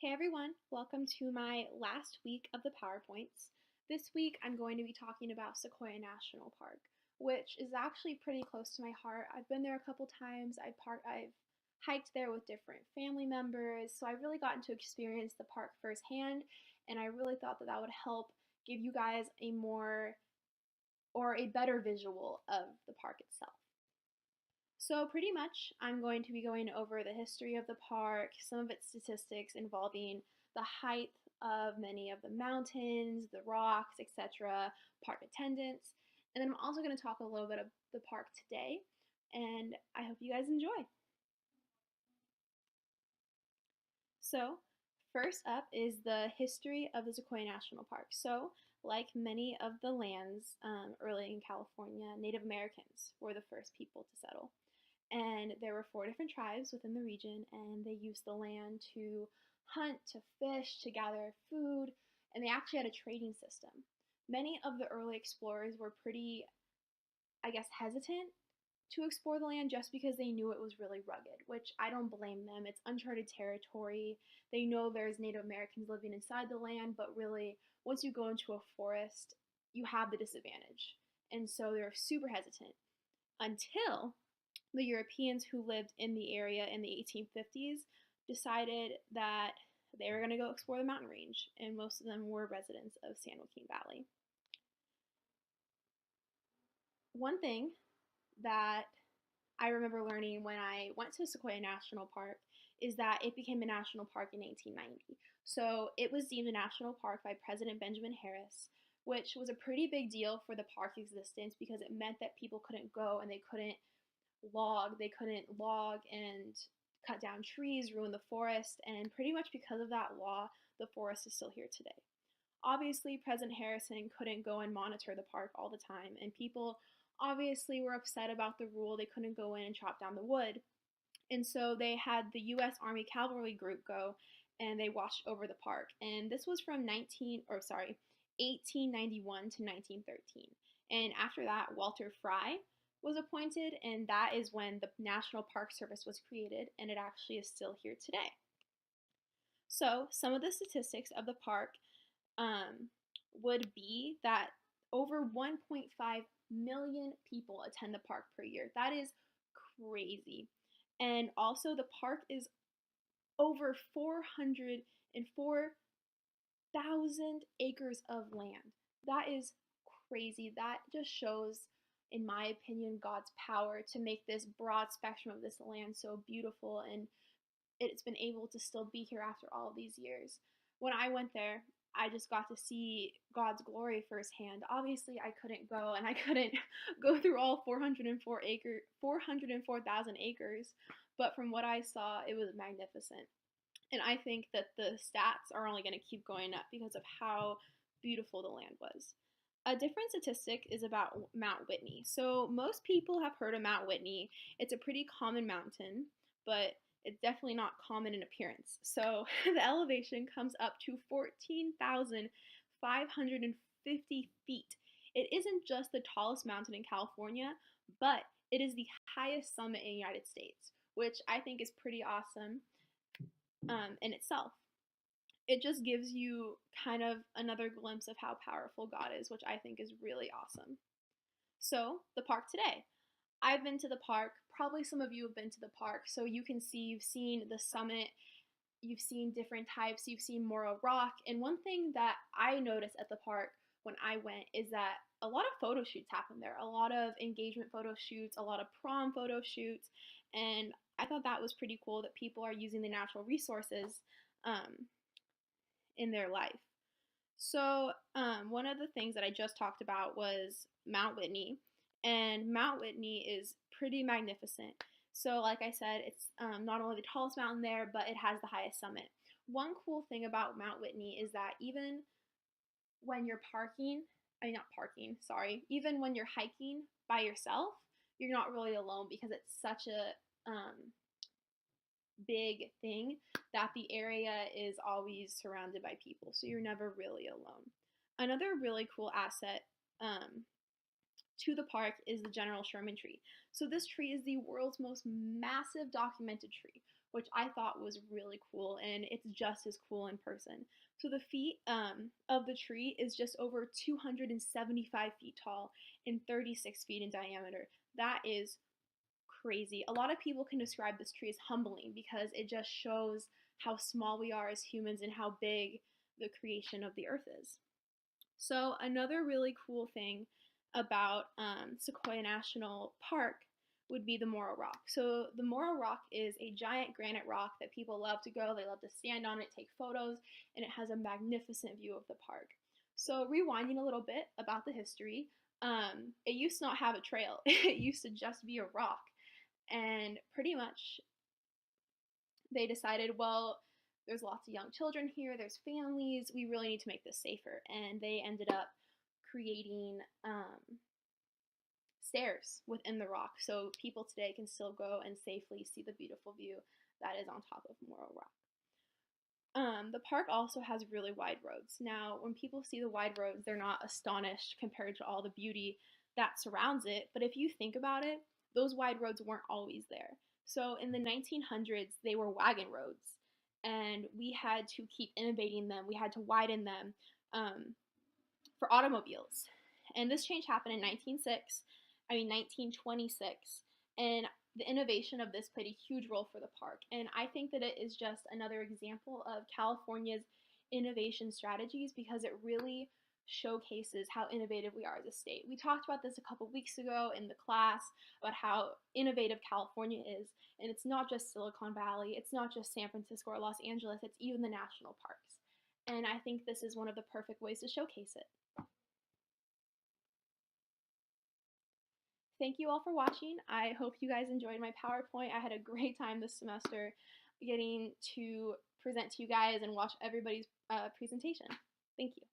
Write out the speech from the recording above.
Hey everyone, welcome to my last week of the PowerPoints. This week I'm going to be talking about Sequoia National Park, which is actually pretty close to my heart. I've been there a couple times. I've hiked there with different family members, so I've really gotten to experience the park firsthand, and I really thought that that would help give you guys a better visual of the park itself. So pretty much, I'm going to be going over the history of the park, some of its statistics involving the height of many of the mountains, the rocks, etc., park attendance, and then I'm also going to talk a little bit of the park today, and I hope you guys enjoy. So, first up is the history of the Sequoia National Park. So, like many of the lands early in California, Native Americans were the first people to settle. And there were four different tribes within the region, and they used the land to hunt, to fish, to gather food, and they actually had a trading system. Many of the early explorers were pretty, I guess, hesitant to explore the land just because they knew it was really rugged, which I don't blame them. It's uncharted territory. They know there's Native Americans living inside the land, but really, once you go into a forest, you have the disadvantage. And so they're super hesitant until the Europeans who lived in the area in the 1850s decided that they were going to go explore the mountain range, and most of them were residents of San Joaquin Valley. One thing that I remember learning when I went to Sequoia National Park is that it became a national park in 1890. So it was deemed a national park by President Benjamin Harris, which was a pretty big deal for the park's existence because it meant that people couldn't go and they couldn't log and cut down trees, ruin the forest, and pretty much because of that law, the forest is still here today. Obviously, President Harrison couldn't go and monitor the park all the time, and people obviously were upset about the rule. They couldn't go in and chop down the wood. And so they had the US Army Cavalry Group go and they watched over the park. And this was from 1891 to 1913. And after that, Walter Fry was appointed, and that is when the National Park Service was created, and it actually is still here today. So, some of the statistics of the park would be that over 1.5 million people attend the park per year. That is crazy. And also, the park is over 404,000 acres of land. That is crazy. That just shows, in my opinion, God's power to make this broad spectrum of this land so beautiful, and it's been able to still be here after all of these years. When I went there, I just got to see God's glory firsthand. Obviously, I couldn't go and I couldn't go through all 404,000 acres, but from what I saw, it was magnificent. And I think that the stats are only going to keep going up because of how beautiful the land was. A different statistic is about Mount Whitney. So, most people have heard of Mount Whitney. It's a pretty common mountain, but it's definitely not common in appearance. So, the elevation comes up to 14,550 feet. It isn't just the tallest mountain in California, but it is the highest summit in the United States, which I think is pretty awesome in itself. It just gives you kind of another glimpse of how powerful God is, which I think is really awesome. So, the park today. I've been to the park. Probably some of you have been to the park. So, you can see you've seen the summit, you've seen different types, you've seen Mora Rock. And one thing that I noticed at the park when I went is that a lot of photo shoots happen there, a lot of engagement photo shoots, a lot of prom photo shoots. And I thought that was pretty cool that people are using the natural resources in their life. So, one of the things that I just talked about was Mount Whitney, and Mount Whitney is pretty magnificent. So, like I said, it's not only the tallest mountain there, but it has the highest summit. One cool thing about Mount Whitney is that even when you're even when you're hiking by yourself, you're not really alone because it's such a big thing that the area is always surrounded by people, so you're never really alone. Another really cool asset to the park is the General Sherman tree. So this tree is the world's most massive documented tree, which I thought was really cool, and it's just as cool in person. So the feet of the tree is just over 275 feet tall and 36 feet in diameter. That is crazy. A lot of people can describe this tree as humbling because it just shows how small we are as humans and how big the creation of the earth is. So, another really cool thing about Sequoia National Park would be the Morro Rock. So, the Morro Rock is a giant granite rock that people love to go, they love to stand on it, take photos, and it has a magnificent view of the park. So, rewinding a little bit about the history, it used to not have a trail, it used to just be a rock. And pretty much they decided, well, there's lots of young children here, there's families, we really need to make this safer. And they ended up creating stairs within the rock so people today can still go and safely see the beautiful view that is on top of Morro Rock. The park also has really wide roads. Now, when people see the wide roads, they're not astonished compared to all the beauty that surrounds it. But if you think about it, those wide roads weren't always there. So in the 1900s, they were wagon roads, and we had to keep innovating them. We had to widen them for automobiles. And this change happened in 1926, and the innovation of this played a huge role for the park. And I think that it is just another example of California's innovation strategies because it really showcases how innovative we are as a state. We talked about this a couple weeks ago in the class about how innovative California is, and it's not just Silicon Valley, it's not just San Francisco or Los Angeles, it's even the national parks. And I think this is one of the perfect ways to showcase it. Thank you all for watching. I hope you guys enjoyed my PowerPoint. I had a great time this semester getting to present to you guys and watch everybody's presentation. Thank you.